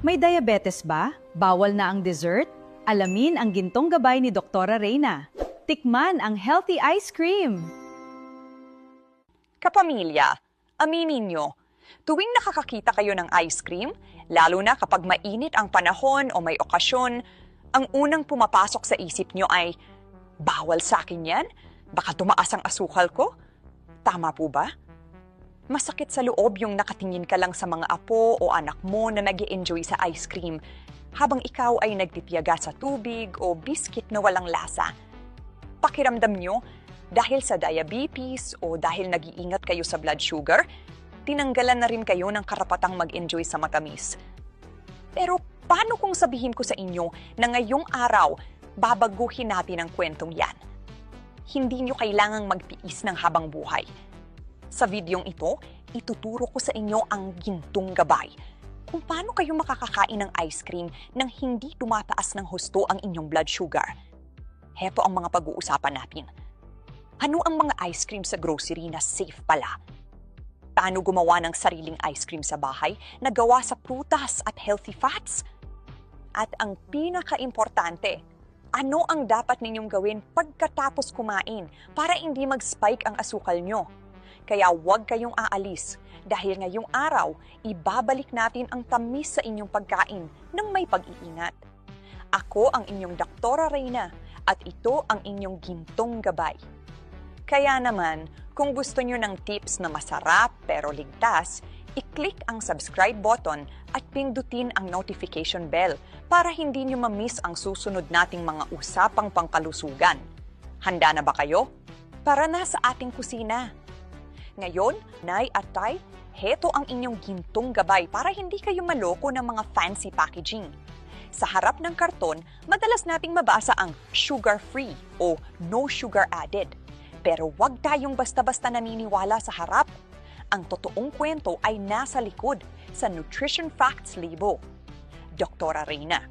May diabetes ba? Bawal na ang dessert? Alamin ang gintong gabay ni Doktora Reyna. Tikman ang healthy ice cream! Kapamilya, aminin nyo, tuwing nakakakita kayo ng ice cream, lalo na kapag mainit ang panahon o may okasyon, ang unang pumapasok sa isip nyo ay, bawal sa akin yan? Baka tumaas ang asukal ko? Tama po ba? Masakit sa loob yung nakatingin ka lang sa mga apo o anak mo na nag-e-enjoy sa ice cream habang ikaw ay nagtitiyaga sa tubig o biskit na walang lasa. Pakiramdam nyo, dahil sa diabetes o dahil nag-iingat kayo sa blood sugar, tinanggalan na rin kayo ng karapatang mag-enjoy sa matamis. Pero paano kung sabihin ko sa inyo na ngayong araw, babaguhin natin ang kwentong yan? Hindi nyo kailangang magtiis ng habang buhay. Sa videong ito, ituturo ko sa inyo ang gintong gabay kung paano kayo makakakain ng ice cream nang hindi tumataas ng husto ang inyong blood sugar. Heto ang mga pag-uusapan natin. Ano ang mga ice cream sa grocery na safe pala? Paano gumawa ng sariling ice cream sa bahay na gawa sa prutas at healthy fats? At ang pinaka-importante, ano ang dapat ninyong gawin pagkatapos kumain para hindi mag-spike ang asukal nyo? Kaya huwag kayong aalis dahil ngayong araw, ibabalik natin ang tamis sa inyong pagkain ng may pag-iingat. Ako ang inyong Doktora Reyna at ito ang inyong gintong gabay. Kaya naman, kung gusto nyo ng tips na masarap pero ligtas, i-click ang subscribe button at pindutin ang notification bell para hindi nyo ma-miss ang susunod nating mga usapang pangkalusugan. Handa na ba kayo? Para na sa ating kusina. Ngayon, Nay at Tay, heto ang inyong gintong gabay para hindi kayo maloko ng mga fancy packaging. Sa harap ng karton, madalas nating mabasa ang sugar-free o no sugar added. Pero wag tayong basta-basta naniniwala sa harap. Ang totoong kwento ay nasa likod sa Nutrition Facts label. Doktora Reyna,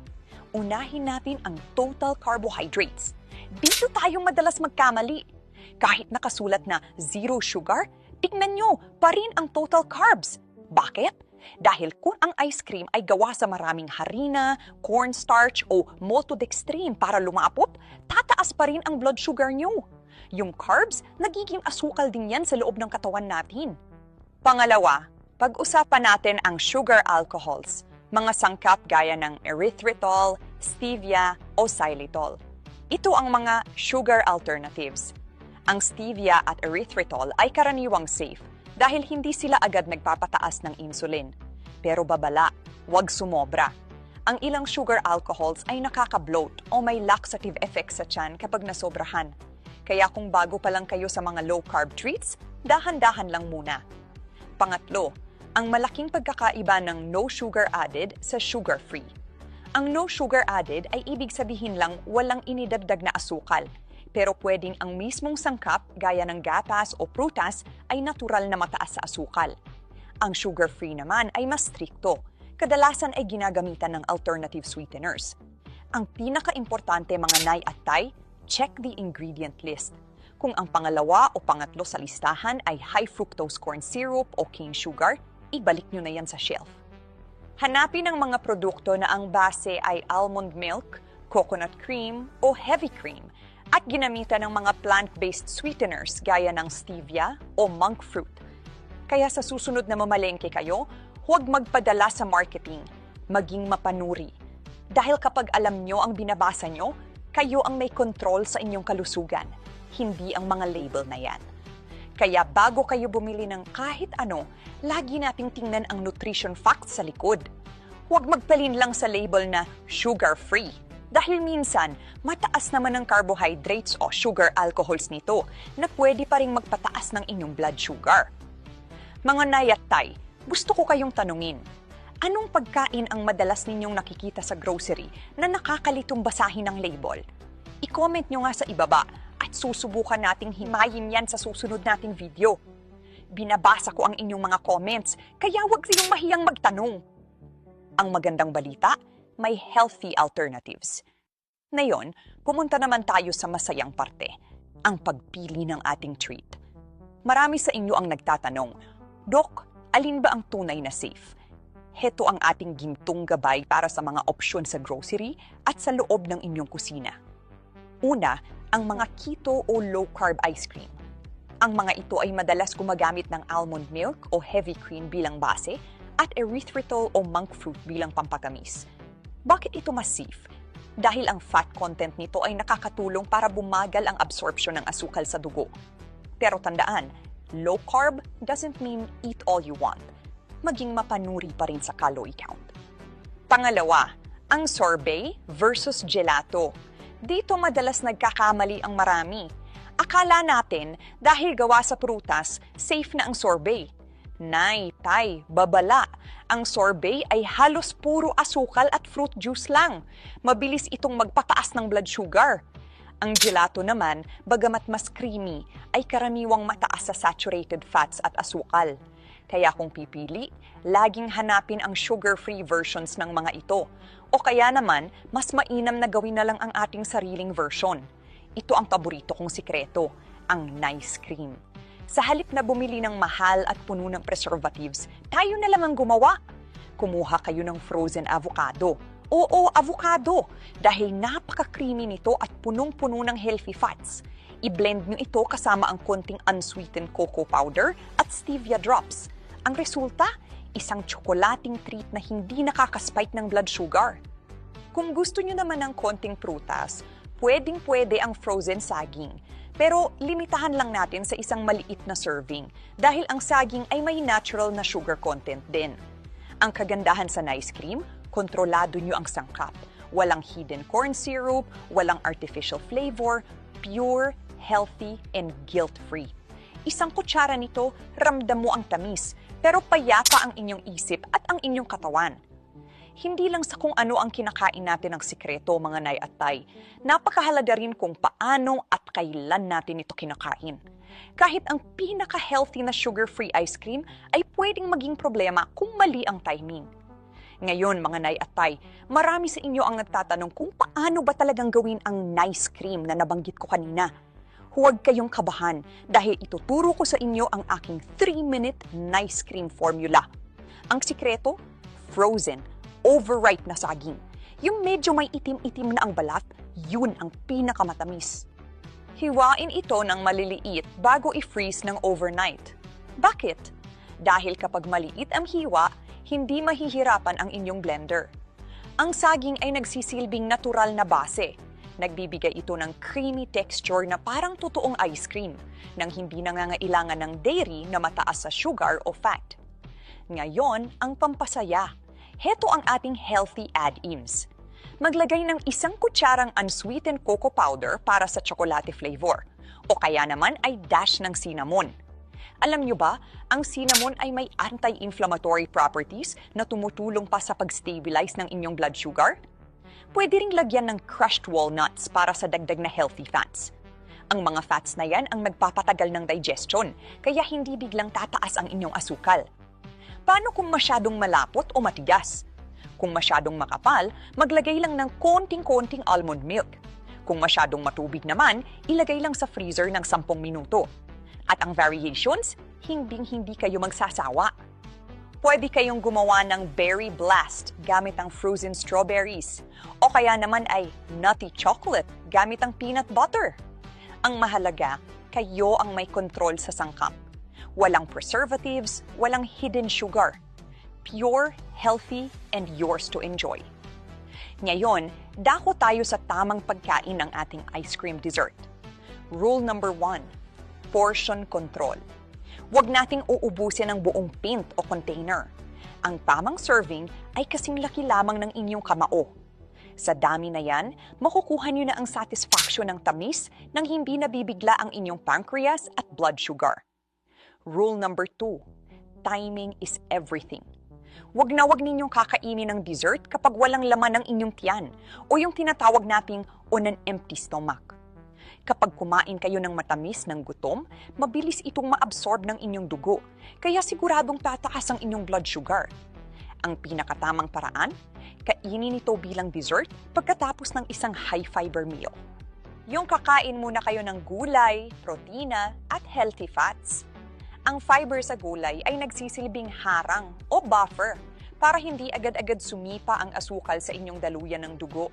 unahin natin ang total carbohydrates. Dito tayo madalas magkamali. Kahit nakasulat na zero sugar, tingnan nyo pa rin ang total carbs. Bakit? Dahil kung ang ice cream ay gawa sa maraming harina, cornstarch o maltodextrin para lumapot, tataas pa rin ang blood sugar nyo. Yung carbs, nagiging asukal din yan sa loob ng katawan natin. Pangalawa, pag-usapan natin ang sugar alcohols, mga sangkap gaya ng erythritol, stevia o xylitol. Ito ang mga sugar alternatives. Ang stevia at erythritol ay karaniwang safe dahil hindi sila agad nagpapataas ng insulin. Pero babala, huwag sumobra. Ang ilang sugar alcohols ay nakaka-bloat o may laxative effects sa tiyan kapag nasobrahan. Kaya kung bago pa lang kayo sa mga low-carb treats, dahan-dahan lang muna. Pangatlo, ang malaking pagkakaiba ng no sugar added sa sugar-free. Ang no sugar added ay ibig sabihin lang walang inidagdag na asukal, pero pwedeng ang mismong sangkap gaya ng gatas o prutas ay natural na mataas sa asukal. Ang sugar-free naman ay mas strikto. Kadalasan ay ginagamitan ng alternative sweeteners. Ang pinaka-importante mga Nay at Tay, check the ingredient list. Kung ang pangalawa o pangatlo sa listahan ay high fructose corn syrup o cane sugar, ibalik nyo na yan sa shelf. Hanapin ang mga produkto na ang base ay almond milk, coconut cream o heavy cream at ginamitan ng mga plant-based sweeteners gaya ng stevia o monk fruit. Kaya sa susunod na mamalengke kayo, huwag magpadala sa marketing, maging mapanuri. Dahil kapag alam nyo ang binabasa nyo, kayo ang may control sa inyong kalusugan, hindi ang mga label na yan. Kaya bago kayo bumili ng kahit ano, lagi nating tingnan ang nutrition facts sa likod. Huwag magpalin lang sa label na sugar-free. Dahil minsan, mataas naman ang carbohydrates o sugar alcohols nito na pwede pa rin magpataas ng inyong blood sugar. Mga Nay at Tay, gusto ko kayong tanungin, anong pagkain ang madalas ninyong nakikita sa grocery na nakakalitong basahin ng label? I-comment nyo nga sa ibaba at susubukan nating himayin yan sa susunod nating video. Binabasa ko ang inyong mga comments, kaya huwag kayong mahiyang magtanong. Ang magandang balita, may healthy alternatives. Ngayon, pumunta naman tayo sa masayang parte, ang pagpili ng ating treat. Marami sa inyo ang nagtatanong, Dok, alin ba ang tunay na safe? Heto ang ating gintong gabay para sa mga opsyon sa grocery at sa loob ng inyong kusina. Una, ang mga keto o low-carb ice cream. Ang mga ito ay madalas gumagamit ng almond milk o heavy cream bilang base at erythritol o monk fruit bilang pampatamis. Bakit ito mas safe? Dahil ang fat content nito ay nakakatulong para bumagal ang absorption ng asukal sa dugo. Pero tandaan, low carb doesn't mean eat all you want. Maging mapanuri pa rin sa calorie count. Pangalawa, ang sorbet versus gelato. Dito madalas nagkakamali ang marami. Akala natin dahil gawa sa prutas, safe na ang sorbet. Nay, tay, babala. Ang sorbet ay halos puro asukal at fruit juice lang. Mabilis itong magpataas ng blood sugar. Ang gelato naman, bagamat mas creamy, ay karaniwang mataas sa saturated fats at asukal. Kaya kung pipili, laging hanapin ang sugar-free versions ng mga ito. O kaya naman, mas mainam na gawin na lang ang ating sariling version. Ito ang paborito kong sikreto, ang nice cream. Sa halip na bumili ng mahal at puno ng preservatives, tayo na lang ang gumawa. Kumuha kayo ng frozen avocado. Oo, avocado! Dahil napaka-creamy nito at punong-puno ng healthy fats. I-blend nyo ito kasama ang konting unsweetened cocoa powder at stevia drops. Ang resulta, isang tsokolating treat na hindi nakakaspike ng blood sugar. Kung gusto nyo naman ng konting prutas, pwedeng-pwede ang frozen saging. Pero limitahan lang natin sa isang maliit na serving dahil ang saging ay may natural na sugar content din. Ang kagandahan sa nice cream, kontrolado nyo ang sangkap. Walang hidden corn syrup, walang artificial flavor, pure, healthy, and guilt-free. Isang kutsara nito, ramdam mo ang tamis, pero payapa ang inyong isip at ang inyong katawan. Hindi lang sa kung ano ang kinakain natin ang sikreto, mga nay at tay. Napakahalaga rin kung paano at kailan natin ito kinakain. Kahit ang pinaka-healthy na sugar-free ice cream ay pwedeng maging problema kung mali ang timing. Ngayon, mga nay at tay, marami sa inyo ang nagtatanong kung paano ba talagang gawin ang nice cream na nabanggit ko kanina. Huwag kayong kabahan dahil ituturo ko sa inyo ang aking 3-minute nice cream formula. Ang sikreto, frozen, overripe na saging. Yung medyo may itim-itim na ang balat, yun ang pinakamatamis. Hiwain ito ng maliliit bago i-freeze ng overnight. Bakit? Dahil kapag maliit ang hiwa, hindi mahihirapan ang inyong blender. Ang saging ay nagsisilbing natural na base. Nagbibigay ito ng creamy texture na parang totoong ice cream, nang hindi nangangailangan ng dairy na mataas sa sugar o fat. Ngayon, ang pampasaya. Heto ang ating healthy add-ins. Maglagay ng 1 kutsarang unsweetened cocoa powder para sa chocolate flavor, o kaya naman ay dash ng cinnamon. Alam nyo ba, ang cinnamon ay may anti-inflammatory properties na tumutulong pa sa pag-stabilize ng inyong blood sugar? Pwede ring lagyan ng crushed walnuts para sa dagdag na healthy fats. Ang mga fats na yan ang nagpapatagal ng digestion, kaya hindi biglang tataas ang inyong asukal. Paano kung masyadong malapot o matigas? Kung masyadong makapal, maglagay lang ng konting-konting almond milk. Kung masyadong matubig naman, ilagay lang sa freezer ng 10 minuto. At ang variations, hinding-hindi kayo magsasawa. Pwede kayong gumawa ng berry blast gamit ang frozen strawberries. O kaya naman ay nutty chocolate gamit ang peanut butter. Ang mahalaga, kayo ang may kontrol sa sangkap. Walang preservatives, walang hidden sugar. Pure, healthy, and yours to enjoy. Ngayon, dako tayo sa tamang pagkain ng ating ice cream dessert. Rule number 1, portion control. Huwag nating uubusin ang buong pint o container. Ang tamang serving ay kasing laki lamang ng inyong kamao. Sa dami na yan, makukuha niyo na ang satisfaction ng tamis nang hindi nabibigla ang inyong pancreas at blood sugar. Rule number 2, timing is everything. Huwag ninyong kakainin ng dessert kapag walang laman ng inyong tiyan o yung tinatawag nating on an empty stomach. Kapag kumain kayo ng matamis ng gutom, mabilis itong maabsorb ng inyong dugo, kaya siguradong tataas ang inyong blood sugar. Ang pinakatamang paraan, kainin ito bilang dessert pagkatapos ng isang high-fiber meal. Yung kakain muna kayo ng gulay, protina, at healthy fats. Ang fiber sa gulay ay nagsisilbing harang o buffer para hindi agad-agad sumipa ang asukal sa inyong daluyan ng dugo.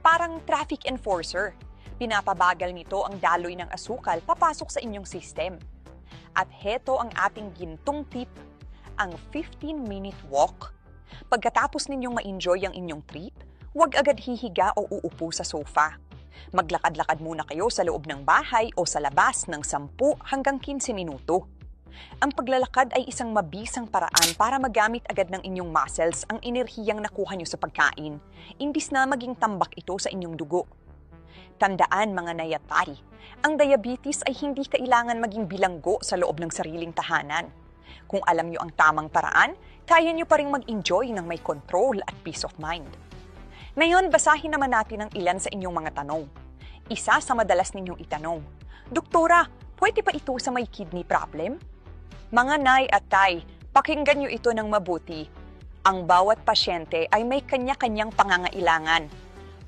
Parang traffic enforcer, pinapabagal nito ang daloy ng asukal papasok sa inyong system. At heto ang ating gintong tip, ang 15-minute walk. Pagkatapos ninyong ma-enjoy ang inyong trip, huwag agad hihiga o uupo sa sofa. Maglakad-lakad muna kayo sa loob ng bahay o sa labas ng 10 hanggang 15 minuto. Ang paglalakad ay isang mabisang paraan para magamit agad ng inyong muscles ang enerhiyang nakuha nyo sa pagkain, imbis na maging tambak ito sa inyong dugo. Tandaan mga nayatay, ang diabetes ay hindi kailangan maging bilanggo sa loob ng sariling tahanan. Kung alam nyo ang tamang paraan, kaya nyo pa rin mag-enjoy ng may control at peace of mind. Ngayon, basahin naman natin ang ilan sa inyong mga tanong. Isa sa madalas ninyong itanong, Doktora, pwede pa ito sa may kidney problem? Mga nay at tay, pakinggan nyo ito ng mabuti. Ang bawat pasyente ay may kanya-kanyang pangangailangan.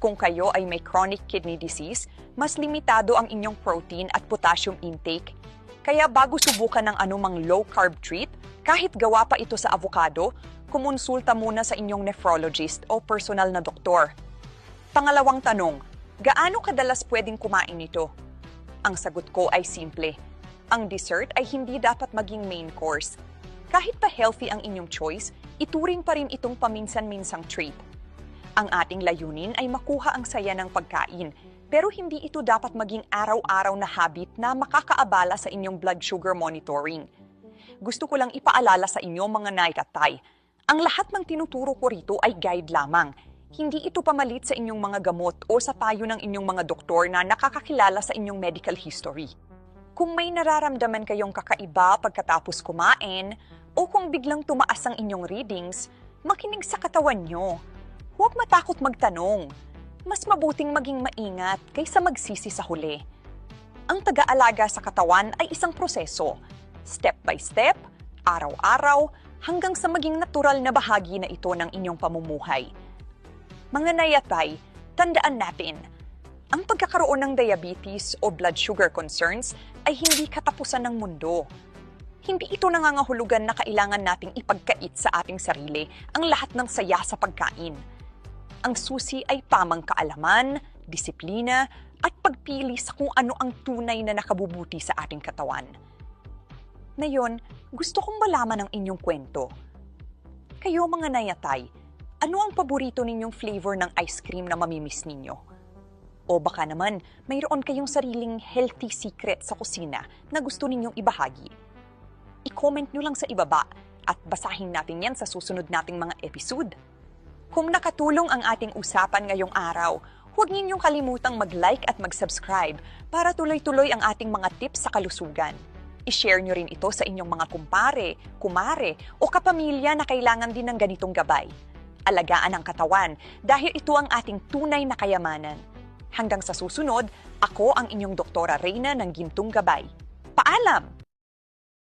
Kung kayo ay may chronic kidney disease, mas limitado ang inyong protein at potassium intake. Kaya bago subukan ng anumang low-carb treat, kahit gawa pa ito sa avocado, kumonsulta muna sa inyong nephrologist o personal na doktor. Pangalawang tanong, gaano kadalas pwedeng kumain ito? Ang sagot ko ay simple. Ang dessert ay hindi dapat maging main course. Kahit pa healthy ang inyong choice, ituring pa rin itong paminsan-minsang treat. Ang ating layunin ay makuha ang saya ng pagkain, pero hindi ito dapat maging araw-araw na habit na makakaabala sa inyong blood sugar monitoring. Gusto ko lang ipaalala sa inyo mga naitatay, ang lahat ng tinuturo ko rito ay guide lamang. Hindi ito pamalit sa inyong mga gamot o sa payo ng inyong mga doktor na nakakakilala sa inyong medical history. Kung may nararamdaman kayong kakaiba pagkatapos kumain o kung biglang tumaas ang inyong readings, makinig sa katawan nyo. Huwag matakot magtanong. Mas mabuting maging maingat kaysa magsisi sa huli. Ang pag-aalaga sa katawan ay isang proseso. Step by step, araw-araw, hanggang sa maging natural na bahagi na ito ng inyong pamumuhay. Mga nayatay, tandaan natin, ang pagkakaroon ng diabetes o blood sugar concerns ay hindi katapusan ng mundo. Hindi ito nangangahulugan na kailangan nating ipagkait sa ating sarili ang lahat ng saya sa pagkain. Ang susi ay tamang kaalaman, disiplina, at pagpili sa kung ano ang tunay na nakabubuti sa ating katawan. Ngayon, gusto kong malaman ang inyong kwento. Kayo mga nayatay, ano ang paborito ninyong flavor ng ice cream na mamimiss ninyo? O baka naman, mayroon kayong sariling healthy secret sa kusina na gusto ninyong ibahagi. I-comment nyo lang sa ibaba at basahin natin yan sa susunod nating mga episode. Kung nakatulong ang ating usapan ngayong araw, huwag ninyong kalimutang mag-like at mag-subscribe para tuloy-tuloy ang ating mga tips sa kalusugan. I-share nyo rin ito sa inyong mga kumpare, kumare o kapamilya na kailangan din ng ganitong gabay. Alagaan ang katawan dahil ito ang ating tunay na kayamanan. Hanggang sa susunod, ako ang inyong Doktora Reyna ng Gintong Gabay. Paalam!